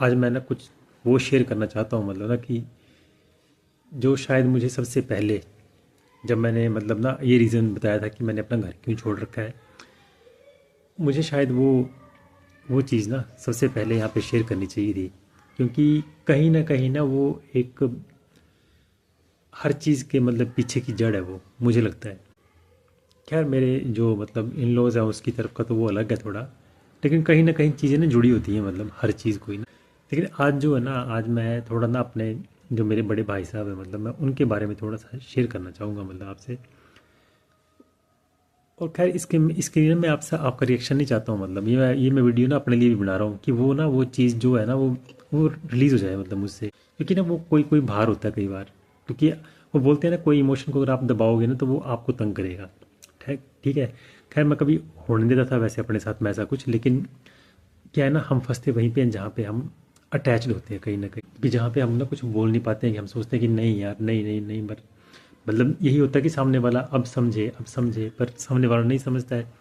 आज मैं ना कुछ वो शेयर करना चाहता हूँ, मतलब ना कि जो शायद मुझे सबसे पहले, जब मैंने मतलब ना ये रीज़न बताया था कि मैंने अपना घर क्यों छोड़ रखा है, मुझे शायद वो चीज़ ना सबसे पहले यहाँ पे शेयर करनी चाहिए थी। क्योंकि कहीं ना वो एक हर चीज़ के मतलब पीछे की जड़ है, वो मुझे लगता है। खैर, मेरे जो मतलब इन लॉज हैं उसकी तरफ का तो वो अलग है थोड़ा, लेकिन कहीं ना कहीं चीज़ें ना जुड़ी होती हैं, मतलब हर चीज़ कोई ना। लेकिन आज जो है ना, आज मैं थोड़ा ना अपने जो मेरे बड़े भाई साहब हैं, मतलब मैं उनके बारे में थोड़ा सा शेयर करना चाहूँगा मतलब आपसे। और खैर इसके लिए मैं आपसे आपका रिएक्शन नहीं चाहता हूँ, मतलब ये मैं वीडियो ना अपने लिए भी बना रहा हूँ कि वो चीज़ जो है ना वो रिलीज़ हो जाए मतलब मुझसे। क्योंकि ना वो कोई कोई भार होता है कई बार। क्योंकि वो बोलते हैं ना, कोई इमोशन को अगर आप दबाओगे ना तो वो आपको तंग करेगा। ठीक ठीक है। खैर, मैं कभी होने देता था वैसे अपने साथ में ऐसा कुछ, लेकिन क्या है ना, हम फंसते वहीं पे हैं जहाँ पे हम अटैच्ड होते हैं कहीं ना कहीं कि जहाँ पे हम ना कुछ बोल नहीं पाते हैं, कि हम सोचते हैं कि नहीं यार, नहीं नहीं नहीं, बट मतलब यही होता है कि सामने वाला अब समझे, पर सामने वाला नहीं समझता है।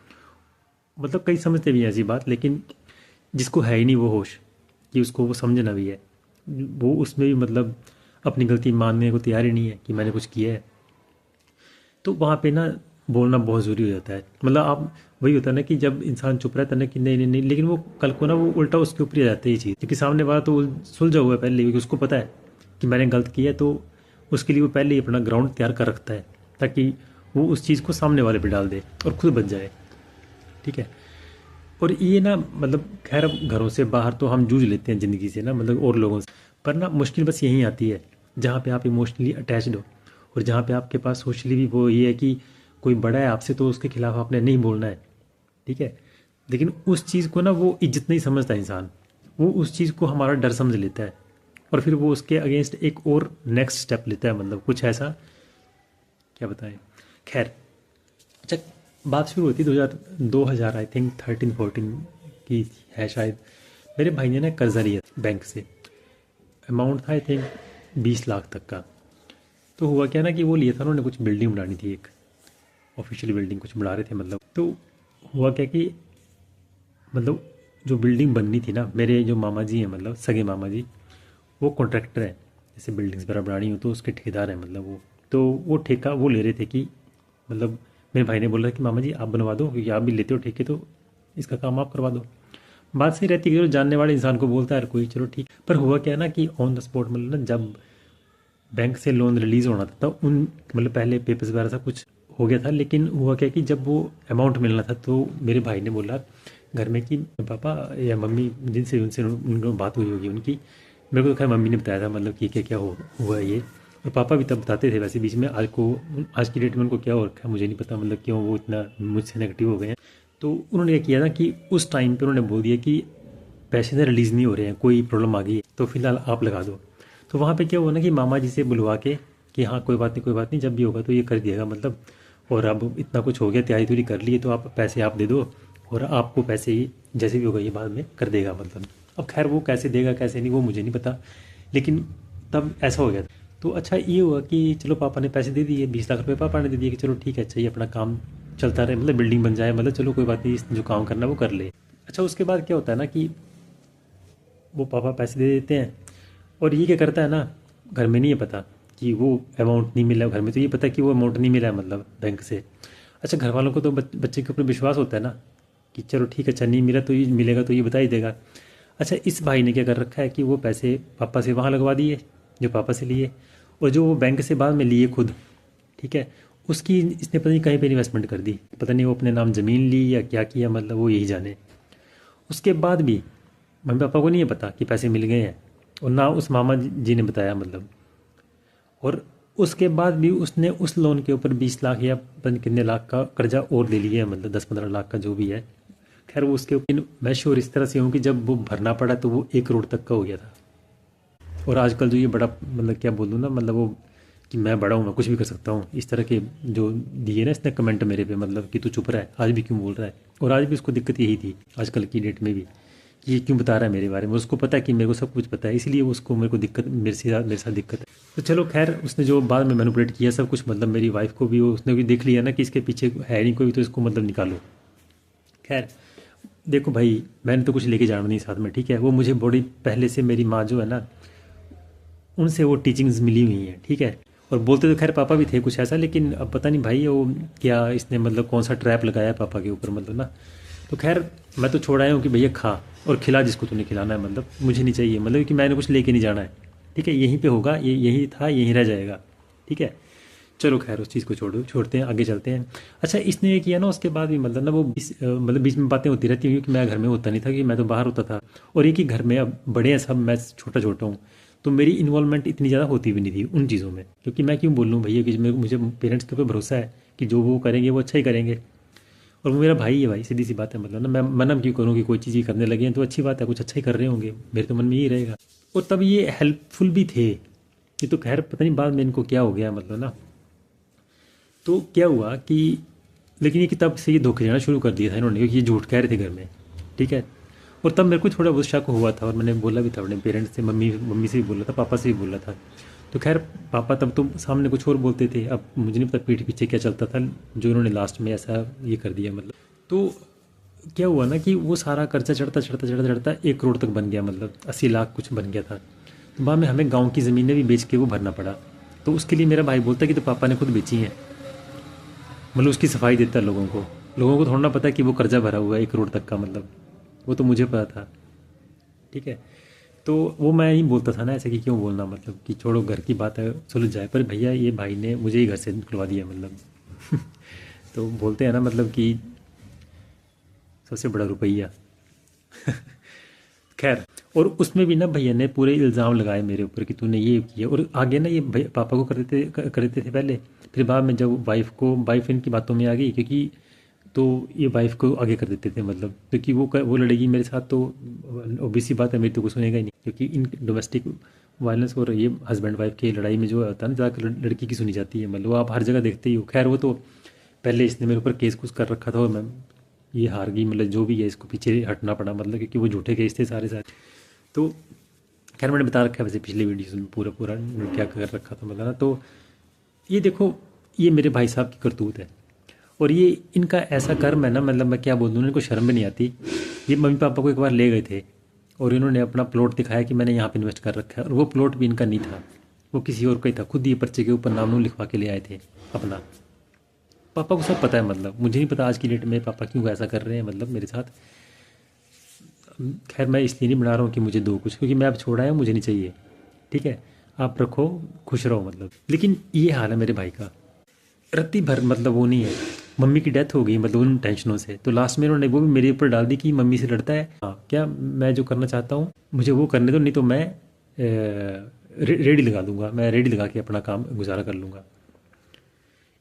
मतलब कई समझते भी हैं ऐसी बात, लेकिन जिसको है ही नहीं वो होश कि उसको वो समझना भी है, वो उसमें भी मतलब अपनी गलती मानने को तैयार ही नहीं है कि मैंने कुछ किया है। तो वहाँ पे ना बोलना बहुत ज़रूरी हो जाता है। मतलब आप, वही होता है ना कि जब इंसान चुप रहता है ना कि नहीं नहीं नहीं, लेकिन वो कल को ना वो उल्टा उसके ऊपर ही आ जाता है ये चीज़। क्योंकि सामने वाला तो सुलझा हुआ है पहले, क्योंकि उसको पता है कि मैंने गलत किया है, तो उसके लिए वो पहले ही अपना ग्राउंड तैयार कर रखता है, ताकि वो उस चीज़ को सामने वाले पे डाल दे और खुद बच जाए। ठीक है। और ये ना मतलब खैर, अब घरों से बाहर तो हम जूझ लेते हैं ज़िंदगी से ना, मतलब और लोगों से। पर ना मुश्किल बस यहीं आती है जहाँ पे आप इमोशनली अटैच्ड हो, और जहाँ पे आपके पास सोशली भी वो ये है कि कोई बड़ा है आपसे तो उसके खिलाफ आपने नहीं बोलना है। ठीक है। लेकिन उस चीज़ को ना वो इज्जत नहीं समझता इंसान, वो उस चीज़ को हमारा डर समझ लेता है, और फिर वो उसके अगेंस्ट एक और नेक्स्ट स्टेप लेता है, मतलब कुछ ऐसा, क्या बताएं। खैर, अच्छा, बात शुरू होती 2000 आई थिंक 13-14 की है शायद। मेरे भाई ने ना कर्जा लिया बैंक से। अमाउंट था आई थिंक 20 लाख तक का। तो हुआ क्या ना कि वो लिया था उन्होंने, कुछ बिल्डिंग बनानी थी, एक ऑफिशियल बिल्डिंग कुछ बना रहे थे मतलब। तो हुआ क्या कि मतलब जो बिल्डिंग बननी थी ना, मेरे जो मामा जी हैं, मतलब सगे मामा जी, वो कॉन्ट्रैक्टर हैं। जैसे बिल्डिंग्स वगैरह बनानी हो तो उसके ठेकेदार हैं, मतलब वो। तो वो ठेका वो ले रहे थे कि मतलब मेरे भाई ने बोला कि मामा जी आप बनवा दो, क्योंकि आप भी लेते हो ठेके, तो इसका काम आप करवा दो। बात सही रहती है कि जो जानने वाले इंसान को बोलता है हर कोई, चलो ठीक। पर हुआ क्या ना कि ऑन द स्पॉट, मतलब ना जब बैंक से लोन रिलीज़ होना था, तब उन मतलब पहले पेपर्स वगैरह सब कुछ हो गया था, लेकिन हुआ क्या कि जब वो अमाउंट मिलना था तो मेरे भाई ने बोला घर में कि पापा या मम्मी, जिनसे उनसे उनको बात हुई होगी उनकी, मेरे को तो खैर मम्मी ने बताया था मतलब कि क्या क्या हुआ है ये। और पापा भी तब बताते थे वैसे बीच में। आज की डेट में उनको क्या हो रखा है मुझे नहीं पता, मतलब क्यों वो इतना मुझसे नेगेटिव हो गए हैं। तो उन्होंने क्या किया ना कि उस टाइम पे उन्होंने बोल दिया कि पैसे ना रिलीज़ नहीं हो रहे हैं, कोई प्रॉब्लम आ गई है, तो फिलहाल आप लगा दो। तो वहाँ पे क्या हुआ ना कि मामा जी से बुलवा के कि हाँ कोई बात नहीं, कोई बात नहीं, जब भी होगा तो ये कर दिएगा मतलब। और अब इतना कुछ हो गया, तैयारी तुरी कर ली है, तो आप पैसे आप दे दो, और आपको पैसे ही जैसे भी होगा ये बाद में कर देगा मतलब। अब खैर वो कैसे देगा कैसे नहीं वो मुझे नहीं पता, लेकिन तब ऐसा हो गया। तो अच्छा ये हुआ कि चलो पापा ने पैसे दे दिए, 20 लाख रुपए पापा ने दे दिए कि चलो ठीक है, चाहिए अपना काम चलता रहे, मतलब बिल्डिंग बन जाए, मतलब चलो कोई बात नहीं, जो काम करना है वो कर ले। अच्छा, उसके बाद क्या होता है ना कि वो पापा पैसे दे देते हैं, और ये क्या करता है ना, घर में नहीं है पता कि वो अमाउंट नहीं मिला। घर में तो ये पता है कि वो अमाउंट नहीं मिला है मतलब बैंक से। अच्छा, घर वालों को तो बच्चे के ऊपर विश्वास होता है ना कि चलो ठीक है, अच्छा नहीं मिला तो ये मिलेगा तो ये बता ही देगा। अच्छा, इस भाई ने क्या कर रखा है कि वो पैसे पापा से वहाँ लगवा दिए जो पापा से लिए, और जो वो बैंक से बाद में लिए खुद, ठीक है, उसकी इसने पता नहीं कहीं पे इन्वेस्टमेंट कर दी। पता नहीं वो अपने नाम ज़मीन ली या क्या किया, मतलब वो यही जाने। उसके बाद भी मम्मी पापा को नहीं है पता कि पैसे मिल गए हैं, और ना उस मामा जी ने बताया मतलब। और उसके बाद भी उसने उस लोन के ऊपर 20 लाख या पता नहीं कितने लाख का कर्जा और ले लिया है, मतलब 10-15 लाख का जो भी है। खैर वो उसके ऊपर मैं श्योर इस तरह से हूँ कि जब वो भरना पड़ा तो वो 1 करोड़ तक का हो गया था। और आजकल जो ये बड़ा मतलब क्या बोलूँ ना, मतलब वो कि मैं बड़ा हूँ, मैं कुछ भी कर सकता हूँ, इस तरह के जो दिए ना इसने कमेंट मेरे पे, मतलब कि तू चुप रहा है, आज भी क्यों बोल रहा है। और आज भी उसको दिक्कत यही थी आजकल की डेट में भी, कि ये क्यों बता रहा है मेरे बारे में। उसको पता है कि मेरे को सब कुछ पता है, इसलिए उसको मेरे को दिक्कत, मेरे साथ दिक्कत है। तो चलो खैर, उसने जो बाद में मैनिपुलेट किया सब कुछ, मतलब मेरी वाइफ को भी उसने भी देख लिया ना कि इसके पीछे है नहीं कोई, तो इसको मतलब निकालो। खैर, देखो भाई, मैंने तो कुछ लेके जाना नहीं साथ में, ठीक है। वो मुझे बड़ी पहले से मेरी माँ जो है ना, उनसे वो टीचिंग्स मिली हुई हैं, ठीक है। और बोलते तो खैर पापा भी थे कुछ ऐसा, लेकिन अब पता नहीं भाई वो क्या इसने मतलब कौन सा ट्रैप लगाया है पापा के ऊपर मतलब ना। तो खैर मैं तो छोड़ आया हूँ कि भैया खा और खिला जिसको तूने खिलाना है, मतलब मुझे नहीं चाहिए, मतलब कि मैंने कुछ लेके नहीं जाना है, ठीक है। यहीं पे होगा, ये यहीं था, यहीं रह जाएगा, ठीक है। चलो खैर उस चीज़ को छोड़ते हैं, आगे चलते हैं। अच्छा, इसने ये किया ना, उसके बाद भी मतलब ना वो मतलब बीच में बातें होती रहती हैं, क्योंकि मैं घर में होता नहीं था, कि मैं तो बाहर होता था। और एक ही घर में अब बड़े हैं सब, मैं छोटा छोटा हूँ, तो मेरी इन्वॉल्वमेंट इतनी ज़्यादा होती भी नहीं थी उन चीज़ों में, क्योंकि मैं क्यों बोल लूँ भैया कि मुझे पेरेंट्स के ऊपर भरोसा है कि जो वो करेंगे वो अच्छा ही करेंगे। और वो मेरा भाई है भाई, सीधी सी बात है, मतलब ना मैं मना क्यों करूँ कि कोई चीज़ ही करने लगे हैं तो अच्छी बात है, कुछ अच्छा ही कर रहे होंगे, मेरे तो मन में यही रहेगा। और तब ये हेल्पफुल भी थे, ये तो खैर पता नहीं बाद में इनको क्या हो गया मतलब ना। तो क्या हुआ कि लेकिन ये किताब से ये धोखे देना शुरू कर दिया था इन्होंने, क्योंकि ये झूठ कह रहे थे घर में, ठीक है। और तब मेरे को थोड़ा बहुत शक हुआ था, और मैंने बोला भी था अपने पेरेंट्स से, मम्मी मम्मी से भी बोला था, पापा से भी बोला था। तो खैर पापा तब तो सामने कुछ और बोलते थे, अब मुझे नहीं पता पीठ पीछे क्या चलता था, जो इन्होंने लास्ट में ऐसा ये कर दिया मतलब। तो क्या हुआ ना कि वो सारा कर्जा चढ़ता चढ़ता चढ़ता चढ़ता 1 करोड़ तक बन गया, मतलब 80 लाख कुछ बन गया था। तो बाद में हमें गाँव की ज़मीनें भी बेच के वो भरना पड़ा। तो उसके लिए मेरा भाई बोलता कि तो पापा ने खुद बेची हैं, मतलब उसकी सफाई देता है लोगों को थोड़ा ना पता है कि वो कर्जा भरा हुआ है 1 करोड़ तक का, मतलब वो तो मुझे पता था, ठीक है। तो वो मैं ही बोलता था ना ऐसे कि क्यों बोलना, मतलब कि छोड़ो घर की बात है सुलझ जाए, पर भैया ये भाई ने मुझे ही घर से निकलवा दिया मतलब। तो बोलते हैं ना मतलब कि सबसे बड़ा रुपया। खैर, और उसमें भी ना भैया ने पूरे इल्ज़ाम लगाए मेरे ऊपर कि तूने ये किया, और आगे ना ये पापा को कर देते थे पहले, फिर बाद में जब वाइफ इनकी बातों में आ गई, क्योंकि तो ये वाइफ को आगे कर देते थे, मतलब क्योंकि वो लड़ेगी मेरे साथ तो obvious सी बात है मेरी तो कुछ सुनेगा ही नहीं, क्योंकि इन डोमेस्टिक वायलेंस और ये हस्बैंड वाइफ की लड़ाई में जो होता है ना, ज़्यादा लड़की की सुनी जाती है, मतलब वो आप हर जगह देखते ही हो। खैर वो तो पहले इसने मेरे ऊपर केस कुछ कर रखा था, और मैं ये हार गई, मतलब जो भी है इसको पीछे हटना पड़ा, मतलब क्योंकि वो झूठे केस थे सारे सारे। तो खैर मैंने बता रखा है वैसे पिछले वीडियोस में पूरा पूरा क्या कर रखा था मतलब ना। तो ये देखो, ये मेरे भाई साहब की करतूत है, और ये इनका ऐसा कर्म है ना, मतलब मैं क्या बोल दूँ, इनको शर्म भी नहीं आती। ये मम्मी पापा को एक बार ले गए थे, और इन्होंने अपना प्लॉट दिखाया कि मैंने यहाँ पे इन्वेस्ट कर रखा है, और वो प्लॉट भी इनका नहीं था, वो किसी और का ही था, खुद ये पर्चे के ऊपर नाम लिखवा के ले आए थे अपना। पापा को सब पता है, मतलब मुझे नहीं पता आज की डेट में पापा क्यों ऐसा कर रहे हैं मतलब मेरे साथ। खैर मैं इसलिए नहीं बना रहा हूँ कि मुझे दो कुछ, क्योंकि मैं अब छोड़ा है, मुझे नहीं चाहिए, ठीक है। आप रखो, खुश रहो मतलब। लेकिन ये हाल है मेरे भाई का, रत्ती भर मतलब वो नहीं है। मम्मी की डेथ हो गई मतलब उन टेंशनों से, तो लास्ट में उन्होंने वो भी मेरे ऊपर डाल दी कि मम्मी से लड़ता है। हाँ, क्या मैं जो करना चाहता हूँ मुझे वो करने दो, नहीं तो मैं रेडी लगा दूंगा, मैं रेडी लगा के अपना काम गुजारा कर लूँगा।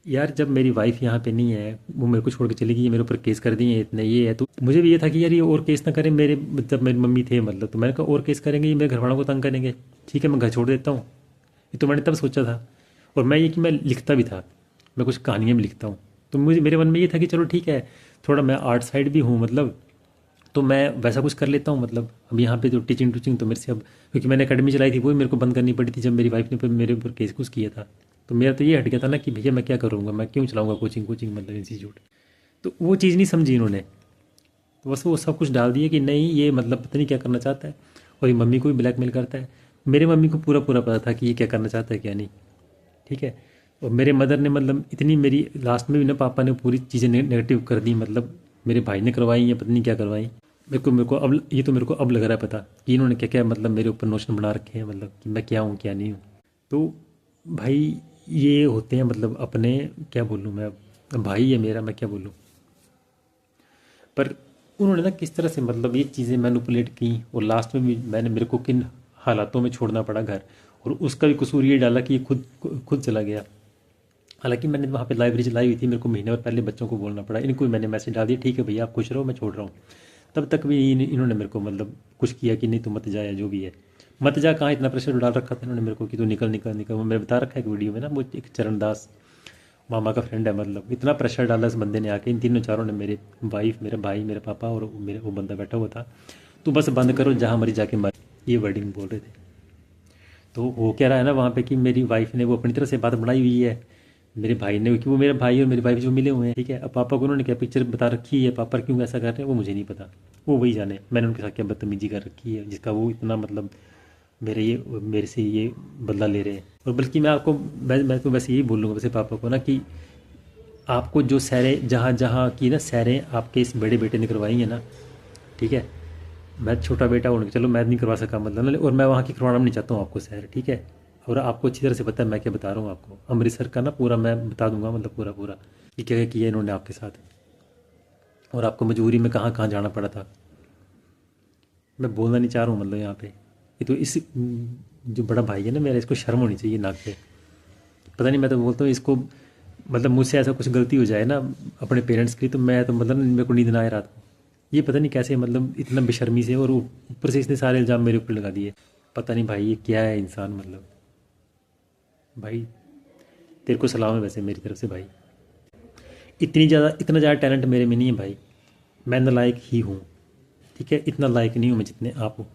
यार जब मेरी वाइफ यहाँ पे नहीं है, वो मेरे को छोड़ के चली गई, मेरे ऊपर केस कर दिए इतने ये है, तो मुझे भी ये था कि यार ये और केस ना करें मेरे, जब मेरी मम्मी थे मतलब, तो मैंने कहा और केस करेंगे ये मेरे घर वालों को तंग करेंगे, ठीक है मैं घर छोड़ देता हूँ। ये तो मैंने तब सोचा था। और मैं ये कि मैं लिखता भी था, मैं कुछ कहानियाँ भी लिखता हूँ, तो मुझे मेरे मन में ये था कि चलो ठीक है, थोड़ा मैं आर्ट साइड भी हूँ मतलब, तो मैं वैसा कुछ कर लेता हूँ मतलब। अब यहाँ पे तो टीचिंग टूचिंग तो मेरे से अब, क्योंकि मैंने अकेडमी चलाई थी वो भी मेरे को बंद करनी पड़ी थी जब मेरी वाइफ ने मेरे ऊपर केस कुछ किया था। तो मेरा तो ये हट गया था ना कि भैया मैं क्या करूँगा, मैं क्यों चलाऊँगा कोचिंग कोचिंग मतलब इंस्टीट्यूट। तो वो चीज़ नहीं समझी इन्होंने, तो बस वो सब कुछ डाल दिया कि नहीं ये मतलब पता नहीं क्या करना चाहता है, और ये मम्मी को भी ब्लैकमेल करता है। मेरे मम्मी को पूरा पूरा पता था कि ये क्या करना चाहता है क्या नहीं, ठीक है। और मेरे मदर ने मतलब इतनी मेरी लास्ट में भी ना पापा ने पूरी चीज़ें नेगेटिव कर दी, मतलब मेरे भाई ने करवाई या पता नहीं क्या करवाई। मेरे को अब ये तो मेरे को अब लग रहा है पता कि इन्होंने क्या क्या मतलब मेरे ऊपर नोशन बना रखे हैं, मतलब कि मैं क्या हूँ क्या नहीं हूँ। तो भाई ये होते हैं मतलब अपने, क्या बोलूँ मैं, भाई है मेरा, मैं क्या बोलूँ। पर उन्होंने ना किस तरह से मतलब ये चीज़ें मैनिपुलेट की, और लास्ट में भी मैंने मेरे को किन हालातों में छोड़ना पड़ा घर, और उसका भी कसूर ये डाला कि ये खुद चला गया। हालांकि मैंने वहाँ पे लाइब्रेरी चलाई हुई थी, मेरे को महीने भर पहले बच्चों को बोलना पड़ा, इनको भी मैंने मैसेज डाल दिया ठीक है भैया आप खुश रहो मैं छोड़ रहा हूँ। तब तक भी इन्होंने मेरे को मतलब कुछ किया कि नहीं तो मत जा, या जो भी है मत जा। कहाँ इतना प्रेशर डाल रखा था इन्होंने मेरे को कि तू निकल निकल निकल। वो मैंने बता रखा है एक वीडियो में ना, वो एक चरण दास मामा का फ्रेंड है, मतलब इतना प्रेशर डाला इस बंदे ने आके, इन तीनों चारों ने, मेरे वाइफ मेरा भाई मेरा पापा और मेरे वो बंदा बैठा हुआ था, तो बस बंद करो जहाँ मरी जाके मर, ये वर्डिंग बोल रहे थे। तो वो कह रहा है ना वहाँ पे कि मेरी वाइफ ने वो अपनी तरह से बात बनाई हुई है, मेरे भाई ने, क्योंकि वो मेरा भाई और मेरे भाई जो मिले हुए हैं, ठीक है। अब पापा को उन्होंने क्या पिक्चर बता रखी है, पापा क्यों ऐसा कर रहे हैं वो मुझे नहीं पता, वो वही जाने मैंने उनके साथ क्या बदतमीजी कर रखी है जिसका वो इतना मतलब मेरे से ये बदला ले रहे हैं। और बल्कि मैं तो बस यही बोलूँगा वैसे पापा को ना कि आपको जो सैरें जहाँ जहाँ की ना सैरें आपके इस बड़े बेटे ने करवाई हैं ना, ठीक है। मैं छोटा बेटा हूँ, चलो मैं नहीं करवा सका मतलब ना, और मैं वहाँ की करवाना भी नहीं चाहता हूँ आपको सैर, ठीक है। और आपको अच्छी तरह से पता है मैं क्या बता रहा हूँ आपको, अमृतसर का ना पूरा मैं बता दूंगा, मतलब पूरा पूरा कि क्या क्या किया इन्होंने आपके साथ, और आपको मजबूरी में कहाँ कहाँ जाना पड़ा था। मैं बोलना नहीं चाह रहा हूँ मतलब यहाँ पे, ये तो इस जो बड़ा भाई है ना मेरा, इसको शर्म होनी चाहिए नाक पे। पता नहीं, मैं तो बोलता हूँ इसको, मतलब मुझसे ऐसा कुछ गलती हो जाए ना अपने पेरेंट्स की, तो मैं तो मतलब मेरे को नींद ना आए रात को। ये पता नहीं कैसे, मतलब इतना बेशर्मी से, और ऊपर से इसने सारे इल्ज़ाम मेरे ऊपर लगा दिए। पता नहीं भाई ये क्या है इंसान, मतलब भाई तेरे को सलाम है वैसे मेरी तरफ से भाई। इतना ज़्यादा टैलेंट मेरे में नहीं है भाई, मैं नालायक ही हूँ, ठीक है। इतना लायक नहीं हूँ मैं जितने आप हो।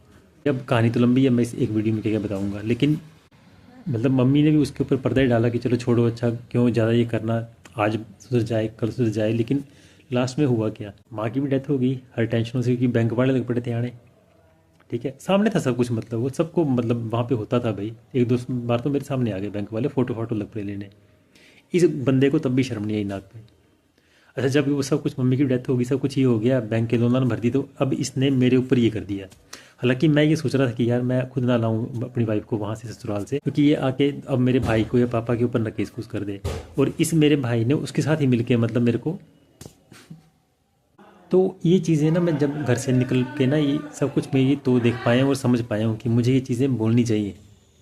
अब कहानी तो लंबी है, मैं इस एक वीडियो में क्या क्या बताऊँगा, लेकिन मतलब मम्मी ने भी उसके ऊपर पर्दा ही डाला कि चलो छोड़ो, अच्छा क्यों ज़्यादा ये करना, आज सुधर जाए कल सुधर जाए। लेकिन लास्ट में हुआ क्या, माँ की भी डेथ हो गई हर टेंशनों से, क्योंकि बैंक वाले लग पड़े थे आने, ठीक है। सामने था सब कुछ, मतलब वो सबको मतलब वहाँ पे होता था भाई, एक दो बार तो मेरे सामने आ गए बैंक वाले, फ़ोटो फोटो लग पड़े लेने। इस बंदे को तब भी शर्म नहीं आई नाक पे। अच्छा जब वो सब कुछ, मम्मी की डेथ होगी, सब कुछ ये हो गया, बैंक के लोन भर दी, तो अब इसने मेरे ऊपर ये कर दिया। हालांकि मैं ये सोच रहा था कि यार मैं खुद ना लाऊं अपनी वाइफ को वहाँ से ससुराल से, क्योंकि ये आके अब मेरे भाई को या पापा के ऊपर ना केस कुछ कर दे। और इस मेरे भाई ने उसके साथ ही मिलके मतलब मेरे को, तो ये चीज़ें ना मैं जब घर से निकल के ना ये सब कुछ मैं ये तो देख पाया हूँ और समझ पाया हूँ कि मुझे ये चीज़ें बोलनी चाहिए,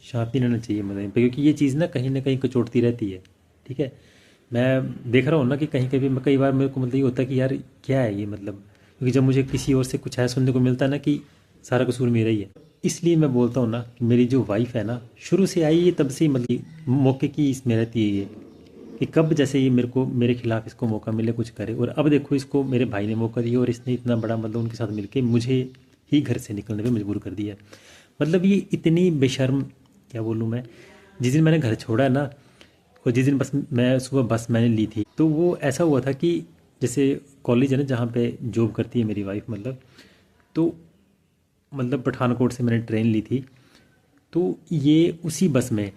शांत नहीं रहना चाहिए मतलब पे, क्योंकि ये चीज़ ना कहीं कचोटती रहती है, ठीक है। मैं देख रहा हूँ ना कि कहीं कहीं मैं कई बार मेरे को मतलब ये होता है कि यार क्या है ये, मतलब क्योंकि जब मुझे किसी और से कुछ है सुनने को मिलता है ना कि सारा कसूर मेरा ही है। इसलिए मैं बोलता हूँ ना कि मेरी जो वाइफ है ना शुरू से आई है तब से ही मतलब मौके की इसमें रहती है ये, कि कब जैसे ये मेरे खिलाफ इसको मौका मिले कुछ करे। और अब देखो इसको मेरे भाई ने मौका दिया और इसने इतना बड़ा मतलब उनके साथ मिलके मुझे ही घर से निकलने पे मजबूर कर दिया। मतलब ये इतनी बेशर्म, क्या बोलूँ मैं। जिस दिन मैंने घर छोड़ा है ना, और जिस दिन बस मैंने ली थी, तो वो ऐसा हुआ था कि जैसे कॉलेज है ना जहाँ पे जॉब करती है मेरी वाइफ, मतलब तो मतलब पठानकोट से मैंने ट्रेन ली थी। तो ये उसी बस में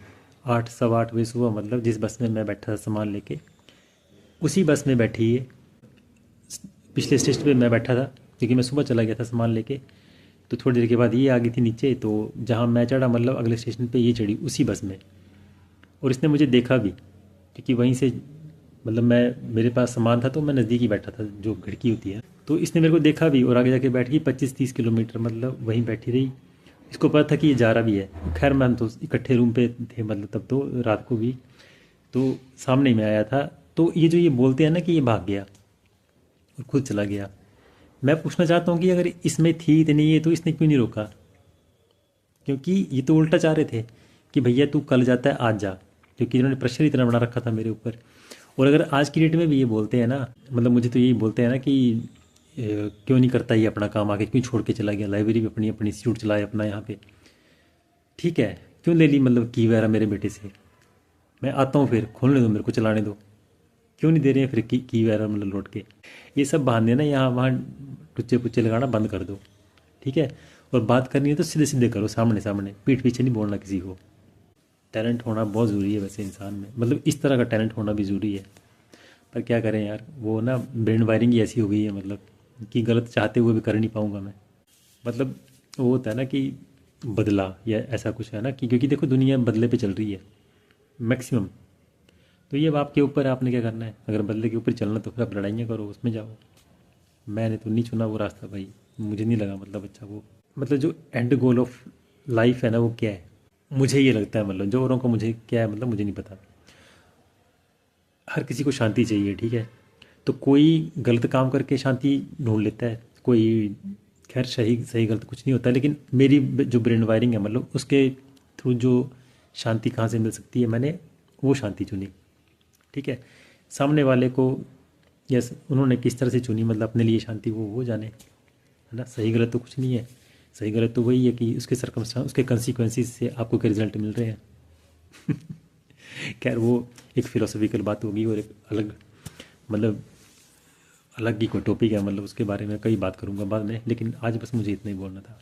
8 सवा 8 बजे सुबह, मतलब जिस बस में मैं बैठा था सामान लेके, उसी बस में बैठी है। पिछले स्टेशन पे मैं बैठा था क्योंकि मैं सुबह चला गया था सामान लेके। तो थोड़ी देर के बाद ये आ गई थी नीचे, तो जहाँ मैं चढ़ा मतलब अगले स्टेशन पे ये चढ़ी उसी बस में। और इसने मुझे देखा भी, क्योंकि वहीं से मतलब मेरे पास सामान था तो मैं नज़दीक ही बैठा था जो खिड़की होती है। तो इसने मेरे को देखा भी और आगे जाके बैठ गई 25-30 किलोमीटर, मतलब वहीं बैठी रही। इसको पता था कि ये जा रहा भी है। खैर मैं तो इकट्ठे रूम पे थे, मतलब तब तो रात को भी, तो सामने ही मैं आया था। तो ये जो ये बोलते हैं ना कि ये भाग गया और खुद चला गया, मैं पूछना चाहता हूँ कि अगर इसमें थी इतनी ये, तो इसने क्यों नहीं रोका। क्योंकि ये तो उल्टा चाह रहे थे कि भैया तू कल जाता है आज जा, क्योंकि इन्होंने प्रेशर इतना बना रखा था मेरे ऊपर। और अगर आज की डेट में भी ये बोलते हैं ना, मतलब मुझे तो यही बोलते हैं ना कि क्यों नहीं करता ये अपना काम, आगे क्यों छोड़ के चला गया, लाइब्रेरी भी अपनी अपनी इंस्टीट्यूट चलाए अपना यहाँ पे, ठीक है। क्यों ले ली मतलब की वगैरह मेरे बेटे से, मैं आता हूँ फिर खोलने दो, मेरे को चलाने दो। क्यों नहीं दे रहे हैं फिर की वगैरह मतलब लौट के। ये सब बहाने ना यहाँ वहाँ टुच्चे पुच्चे लगाना बंद कर दो, ठीक है। और बात करनी है तो सीधे सीधे करो, सामने सामने, पीठ पीछे नहीं बोलना किसी को। टैलेंट होना बहुत ज़रूरी है वैसे इंसान में, मतलब इस तरह का टैलेंट होना भी ज़रूरी है। पर क्या करें यार, वो ना ब्रेन वायरिंग ही ऐसी हो गई है, मतलब कि गलत चाहते हुए भी कर नहीं पाऊँगा मैं। मतलब वो होता है ना कि बदला या ऐसा कुछ है ना, कि क्योंकि देखो दुनिया बदले पे चल रही है मैक्सिमम। तो ये अब आपके ऊपर है, आपने क्या करना है। अगर बदले के ऊपर चलना तो फिर आप लड़ाइयाँ करो, उसमें जाओ। मैंने तो नहीं चुना वो रास्ता भाई, मुझे नहीं लगा मतलब अच्छा वो, मतलब जो एंड गोल ऑफ लाइफ है ना वो क्या है, मुझे ये लगता है। मतलब जो औरों को मुझे क्या है मतलब मुझे नहीं पता। हर किसी को शांति चाहिए, ठीक है। तो कोई गलत काम करके शांति ढूंढ लेता है, कोई, खैर सही सही गलत कुछ नहीं होता, लेकिन मेरी जो ब्रेन वायरिंग है मतलब उसके थ्रू जो शांति कहाँ से मिल सकती है, मैंने वो शांति चुनी, ठीक है। सामने वाले को यस उन्होंने किस तरह से चुनी, मतलब अपने लिए शांति वो जाने, है ना। सही गलत तो कुछ नहीं है, सही गलत तो वही है कि उसके सर्कमस्टांस, उसके कंसिक्वेंसेस से आपको क्या रिजल्ट मिल रहे हैं। खैर वो एक फिलोसफिकल बात होगी और एक अलग मतलब अलग ही कोई टॉपिक है, मतलब उसके बारे में कई बात करूँगा बाद में, लेकिन आज बस मुझे इतना ही बोलना था।